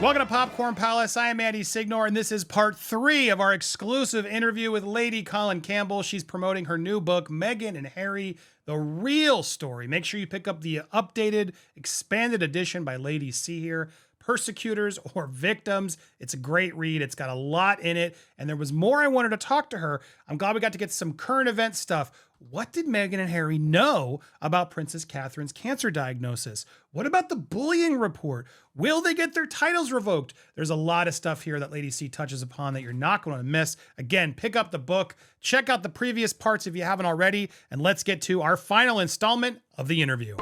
Welcome to Popcorn Palace. I am Andy Signor, and this is part 3 of our exclusive interview with Lady Colin Campbell. She's promoting her new book, Meghan and Harry, The Real Story. Make sure you pick up the updated, expanded edition by Lady C here. Persecutors or Victims. It's a great read. It's got a lot in it, and there was more I wanted to talk to her. I'm glad we got to get some current event stuff. What did Meghan and Harry know about Princess Catherine's cancer diagnosis? What about the bullying report? Will they get their titles revoked? There's a lot of stuff here that Lady C touches upon that you're not going to miss. Again, pick up the book, check out the previous parts if you haven't already, and let's get to our final installment of the interview.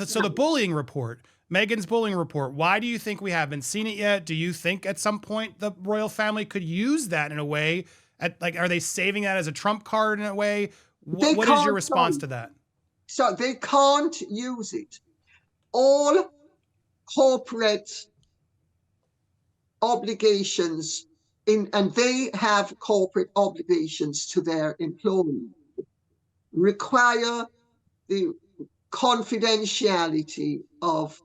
So the bullying report, Meghan's bullying report, why do you think we haven't seen it yet? Do you think at some point the royal family could use that in a way? Are they saving that as a trump card in a way? What is your response to that? So they can't use it. All corporate obligations, and they have corporate obligations to their employees, require the confidentiality of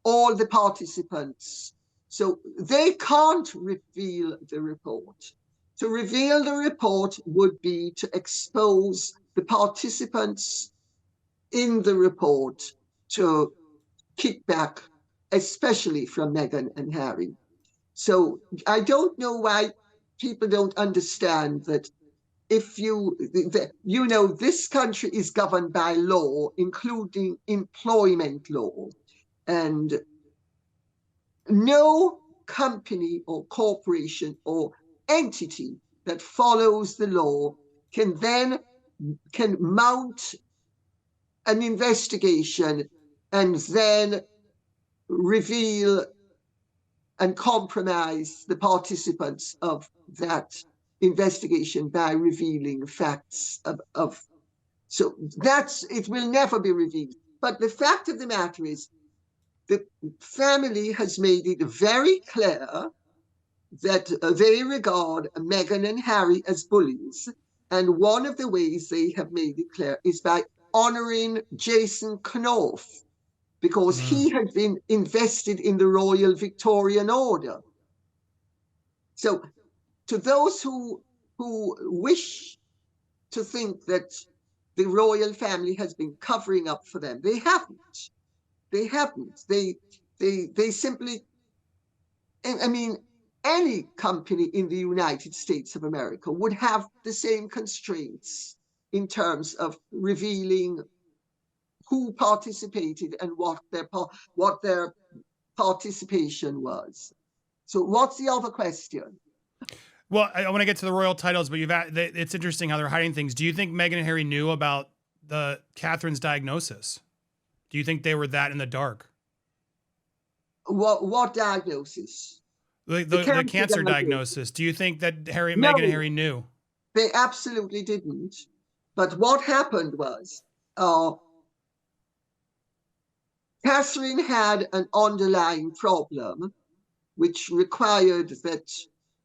all the participants. So they can't reveal the report. To reveal the report would be to expose the participants in the report to kickback, especially from Meghan and Harry. So I don't know why people don't understand that if this country is governed by law, including employment law, and no company or corporation or entity that follows the law can mount an investigation and then reveal and compromise the participants of that investigation by revealing facts so it will never be revealed. But the fact of the matter is the family has made it very clear that they regard Meghan and Harry as bullies, and one of the ways they have made it clear is by honoring Jason Knopf, because he had been invested in the Royal Victorian Order. So to those who wish to think that the royal family has been covering up for them, they haven't. They haven't. They simply, I mean, any company in the United States of America would have the same constraints in terms of revealing who participated and what their participation was. So what's the other question? Well, I want to get to the royal titles, but it's interesting how they're hiding things. Do you think Meghan and Harry knew about Catherine's diagnosis? Do you think they were that in the dark? What diagnosis? The cancer diagnosis. Do you think that Meghan and Harry knew? They absolutely didn't. But what happened was, Catherine had an underlying problem, which required that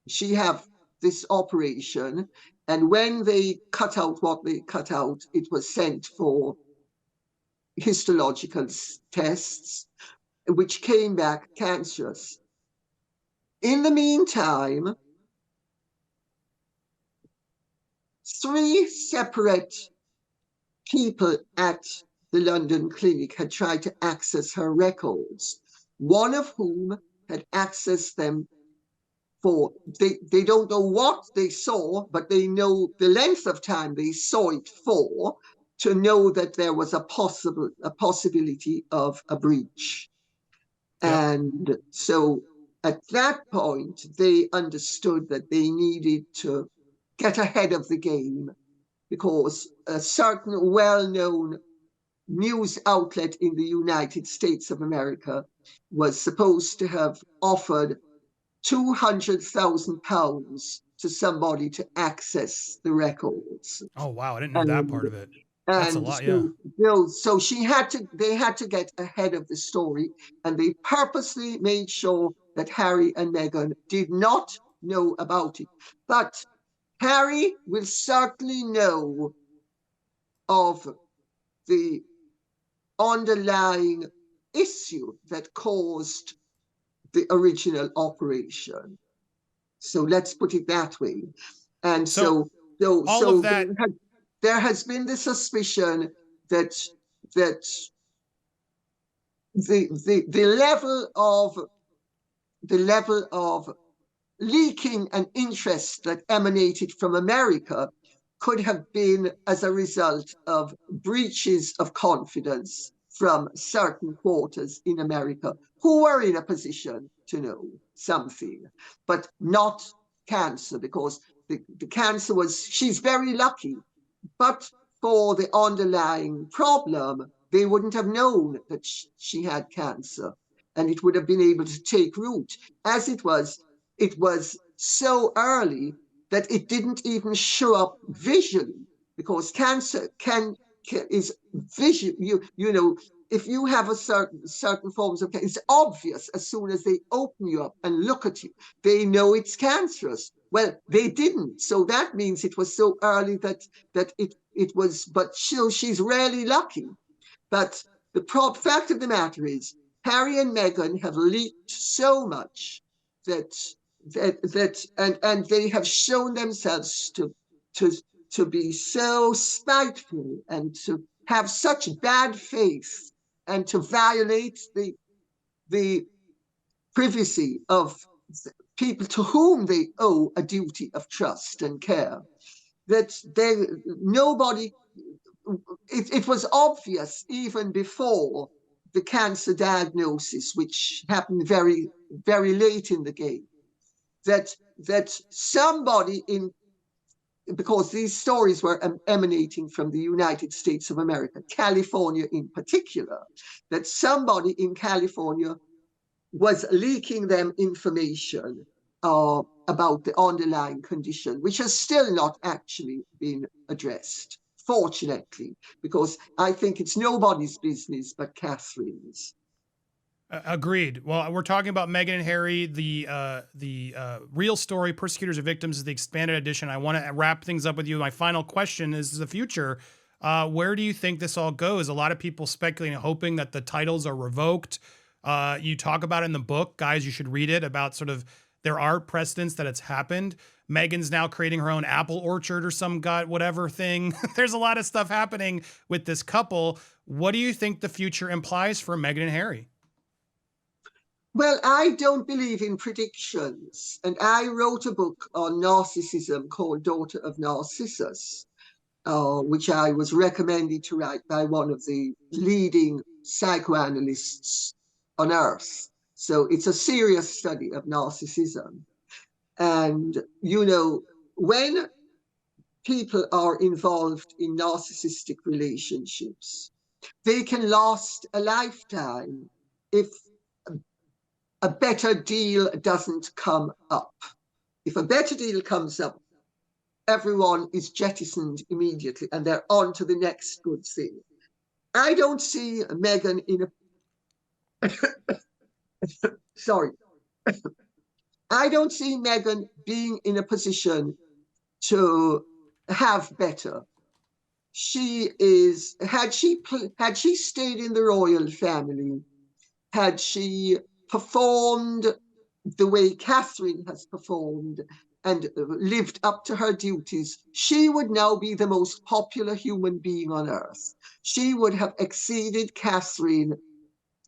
she have this operation. And when they cut out what they cut out, it was sent for histological tests, which came back cancerous. In the meantime, 3 separate people at the London clinic had tried to access her records, one of whom had accessed them for, they don't know what they saw, but they know the length of time they saw it for, to know that there was a possibility of a breach. Yep. And so at that point, they understood that they needed to get ahead of the game, because a certain well-known news outlet in the United States of America was supposed to have offered £200,000 to somebody to access the records. Oh wow, I didn't know that part of it. That's a lot, yeah. So they had to get ahead of the story, and they purposely made sure that Harry and Meghan did not know about it. But Harry will certainly know of the underlying issue that caused the original operation. So let's put it that way. And So so, all of so that, there has been the suspicion that that the level of leaking and interest that emanated from America could have been as a result of breaches of confidence from certain quarters in America who were in a position to know something, but not cancer, because the cancer was, she's very lucky, but for the underlying problem, they wouldn't have known that she had cancer, and it would have been able to take root. As it was so early that it didn't even show up visually, because cancer is visual. You know, if you have a certain forms of cancer, it's obvious as soon as they open you up and look at you. They know it's cancerous. Well, they didn't, so that means it was so early that it was. But she's really lucky. But the fact of the matter is, Harry and Meghan have leaked so much that and they have shown themselves to to be so spiteful and to have such bad faith and to violate the privacy of people to whom they owe a duty of trust and care, that nobody, it was obvious even before the cancer diagnosis, which happened very, very late in the game, that somebody in, because these stories were emanating from the United States of America, California in particular, that somebody in California was leaking them information about the underlying condition, which has still not actually been addressed, fortunately, because I think it's nobody's business but Catherine's. agreed. Well, we're talking about Meghan and Harry, the real story, persecutors or victims, is the expanded edition. I want to wrap things up with you. My final question is the future. Where do you think this all goes? A lot of people speculating, hoping that the titles are revoked. You talk about in the book, guys, you should read it, about sort of there are precedents that it's happened. Meghan's now creating her own apple orchard or some god whatever thing. There's a lot of stuff happening with this couple. What do you think the future implies for Meghan and Harry? Well, I don't believe in predictions, and I wrote a book on narcissism called Daughter of Narcissus, which I was recommended to write by one of the leading psychoanalysts on earth. So it's a serious study of narcissism. And, you know, when people are involved in narcissistic relationships, they can last a lifetime if a better deal doesn't come up. If a better deal comes up, everyone is jettisoned immediately and they're on to the next good thing. I don't see Meghan in a sorry. I don't see Meghan being in a position to have better. She is, had she stayed in the royal family, had she performed the way Catherine has performed and lived up to her duties, she would now be the most popular human being on earth. She would have exceeded Catherine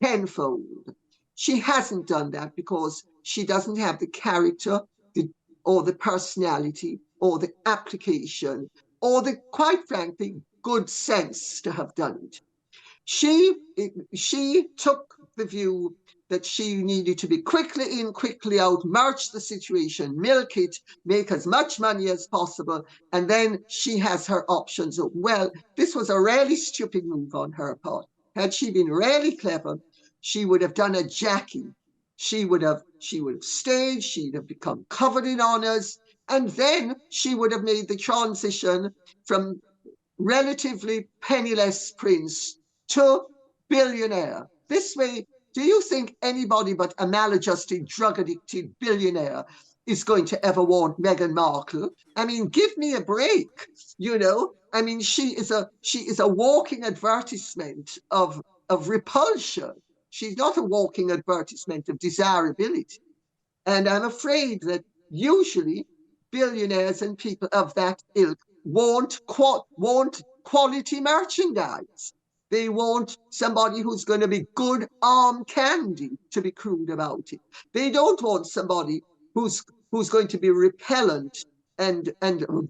tenfold. She hasn't done that because she doesn't have the character or the personality or the application or the, quite frankly, good sense to have done it. She took the view that she needed to be quickly in, quickly out, merge the situation, milk it, make as much money as possible, and then she has her options. Well, this was a really stupid move on her part. Had she been really clever, she would have done a Jackie. She would have stayed, she'd have become covered in honors, and then she would have made the transition from relatively penniless prince to billionaire. This way, do you think anybody but a maladjusted, drug addicted billionaire is going to ever want Meghan Markle. I mean, give me a break, you know. I mean, she is a walking advertisement of repulsion. She's not a walking advertisement of desirability. And I'm afraid that usually billionaires and people of that ilk want quality merchandise. They want somebody who's going to be good arm candy, to be crude about it. They don't want somebody who's going to be repellent and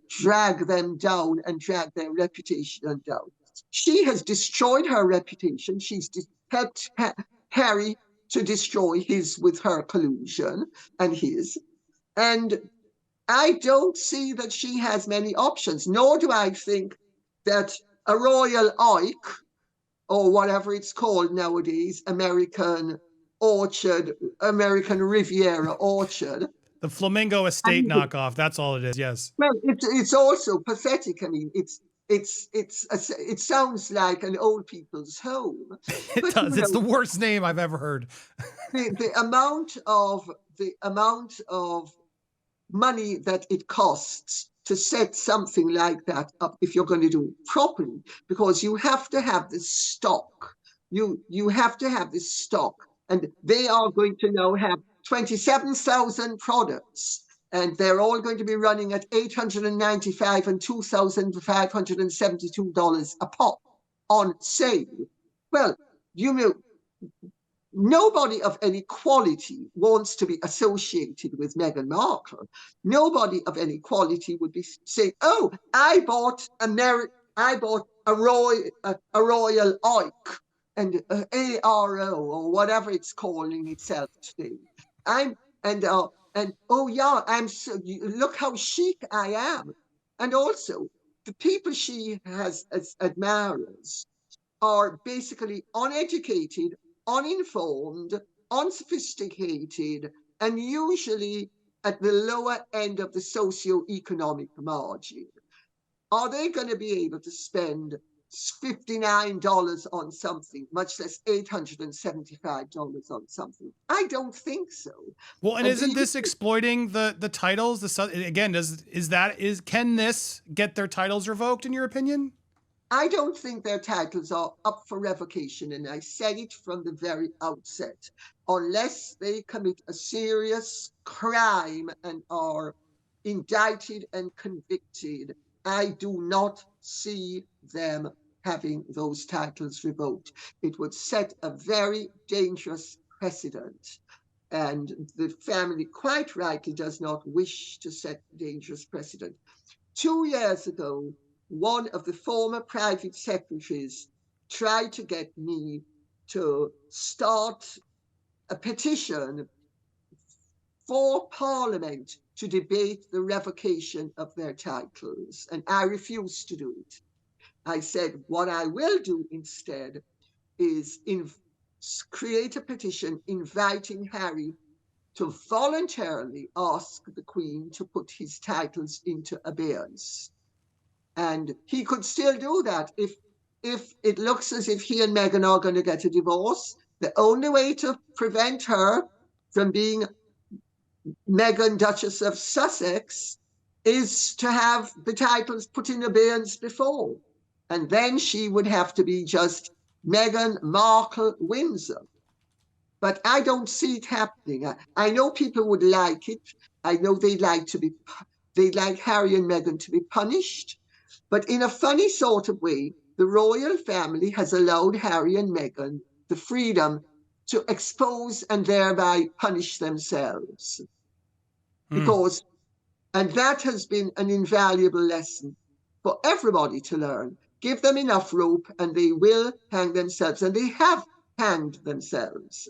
drag them down and drag their reputation down. She has destroyed her reputation. She's helped Harry to destroy his with her collusion and his. And I don't see that she has many options, nor do I think that a royal oik, or whatever it's called nowadays, American orchard, American Riviera orchard. The Flamingo Estate knockoff. That's all it is. Yes. Well, it's also pathetic. I mean, it sounds like an old people's home. It But does. It's the worst name I've ever heard. the amount of money that it costs to set something like that up, if you're going to do it properly, because you have to have this stock. You have to have this stock, and they are going to now have 27,000 products, and they're all going to be running at $895 and $2,572 a pop on sale. Well, you know, nobody of any quality wants to be associated with Meghan Markle. Nobody of any quality would be saying, "Oh, I bought a royal oik and ARO or whatever it's calling itself today. I'm and oh yeah, look how chic I am." And also, the people she has as admirers are basically uneducated, uninformed, unsophisticated, and usually at the lower end of the socio-economic margin. Are they going to be able to spend $59 on something, much less $875 on something? I don't think so. Well, and isn't this exploiting the titles? Again, can this get their titles revoked in your opinion? I don't think their titles are up for revocation, and I said it from the very outset. Unless they commit a serious crime and are indicted and convicted, I do not see them having those titles revoked. It would set a very dangerous precedent. And the family quite rightly does not wish to set a dangerous precedent. 2 years ago, one of the former private secretaries tried to get me to start a petition for Parliament to debate the revocation of their titles, and I refused to do it. I said, what I will do instead is create a petition inviting Harry to voluntarily ask the Queen to put his titles into abeyance. And he could still do that if it looks as if he and Meghan are going to get a divorce. The only way to prevent her from being Meghan, Duchess of Sussex, is to have the titles put in abeyance before. And then she would have to be just Meghan Markle Windsor. But I don't see it happening. I know people would like it. I know they'd like Harry and Meghan to be punished. But in a funny sort of way, the royal family has allowed Harry and Meghan the freedom to expose and thereby punish themselves. Because, and that has been an invaluable lesson for everybody to learn. Give them enough rope and they will hang themselves, and they have hanged themselves.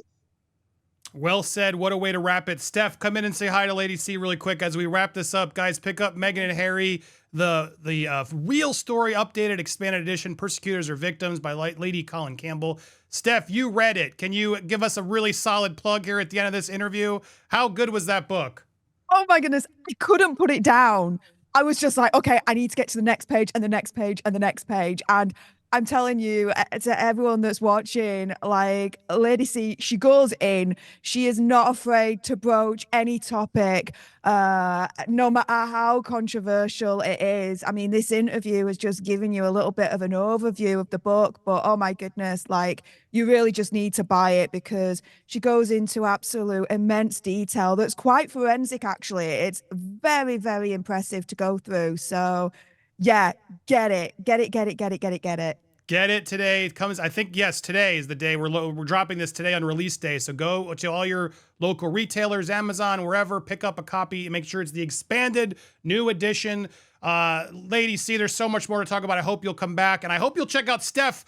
Well said. What a way to wrap it. Steph, come in and say hi to Lady C really quick as we wrap this up. Guys, pick up Meghan and Harry, the real story, updated, expanded edition, Persecutors or Victims by Lady Colin Campbell. Steph, you read it. Can you give us a really solid plug here at the end of this interview? How good was that book? Oh my goodness. I couldn't put it down. I was just like, okay, I need to get to the next page and the next page and the next page. And I'm telling you, to everyone that's watching, like Lady C, she goes in. She is not afraid to broach any topic, no matter how controversial it is. I mean, this interview has just given you a little bit of an overview of the book, but oh my goodness, like you really just need to buy it because she goes into absolute immense detail that's quite forensic, actually. It's very, very impressive to go through. So, yeah, get it, get it, get it, get it, get it, get it. Get it today. It comes, I think, yes, today is the day. We're dropping this today on release day. So go to all your local retailers, Amazon, wherever, pick up a copy and make sure it's the expanded new edition. Lady C, there's so much more to talk about. I hope you'll come back, and I hope you'll check out Steph.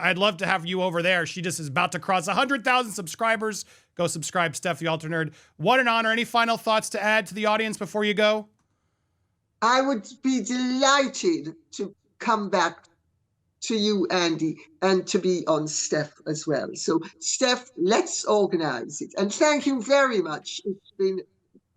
I'd love to have you over there. She just is about to cross 100,000 subscribers. Go subscribe, Steph the Alter Nerd. What an honor. Any final thoughts to add to the audience before you go? I would be delighted to come back to you, Andy, and to be on Steph as well. So, Steph, let's organize it. And thank you very much. It's been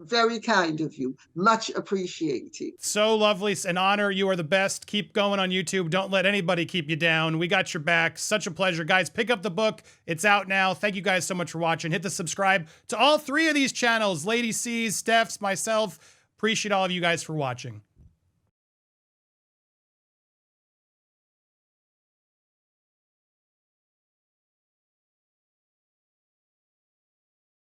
very kind of you. Much appreciated. So lovely. An honor. You are the best. Keep going on YouTube. Don't let anybody keep you down. We got your back. Such a pleasure. Guys, pick up the book. It's out now. Thank you guys so much for watching. Hit the subscribe to all three of these channels. Lady C's, Steph's, myself. Appreciate all of you guys for watching.